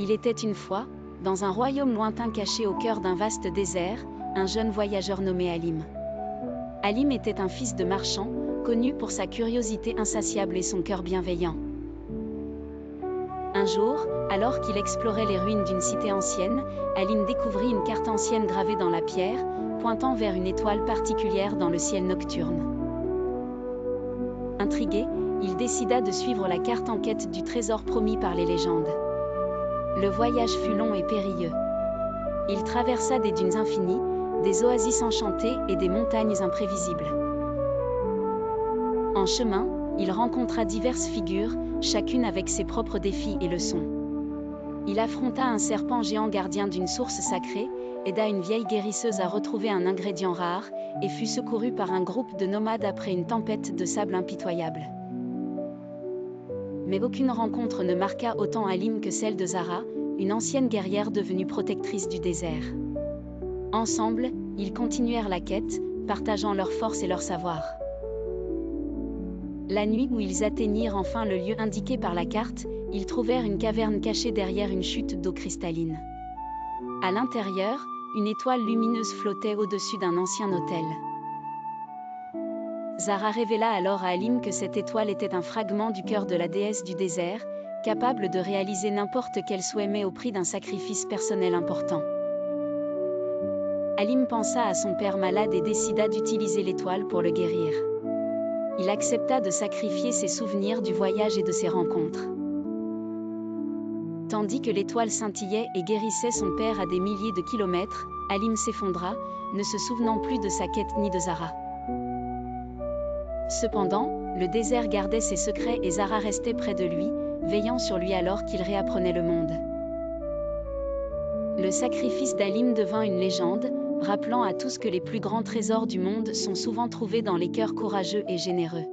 Il était une fois, dans un royaume lointain caché au cœur d'un vaste désert, un jeune voyageur nommé Halim. Halim était un fils de marchand, connu pour sa curiosité insatiable et son cœur bienveillant. Un jour, alors qu'il explorait les ruines d'une cité ancienne, Halim découvrit une carte ancienne gravée dans la pierre, pointant vers une étoile particulière dans le ciel nocturne. Intrigué, il décida de suivre la carte en quête du trésor promis par les légendes. Le voyage fut long et périlleux. Il traversa des dunes infinies, des oasis enchantées et des montagnes imprévisibles. En chemin, il rencontra diverses figures, chacune avec ses propres défis et leçons. Il affronta un serpent géant gardien d'une source sacrée, aida une vieille guérisseuse à retrouver un ingrédient rare, et fut secouru par un groupe de nomades après une tempête de sable impitoyable. Mais aucune rencontre ne marqua autant Halim que celle de Zara, une ancienne guerrière devenue protectrice du désert. Ensemble, ils continuèrent la quête, partageant leurs forces et leur savoir. La nuit où ils atteignirent enfin le lieu indiqué par la carte, ils trouvèrent une caverne cachée derrière une chute d'eau cristalline. À l'intérieur, une étoile lumineuse flottait au-dessus d'un ancien autel. Zara révéla alors à Halim que cette étoile était un fragment du cœur de la déesse du désert, capable de réaliser n'importe quel souhait mais au prix d'un sacrifice personnel important. Halim pensa à son père malade et décida d'utiliser l'étoile pour le guérir. Il accepta de sacrifier ses souvenirs du voyage et de ses rencontres. Tandis que l'étoile scintillait et guérissait son père à des milliers de kilomètres, Halim s'effondra, ne se souvenant plus de sa quête ni de Zara. Cependant, le désert gardait ses secrets et Zara restait près de lui, veillant sur lui alors qu'il réapprenait le monde. Le sacrifice d'Halim devint une légende, rappelant à tous que les plus grands trésors du monde sont souvent trouvés dans les cœurs courageux et généreux.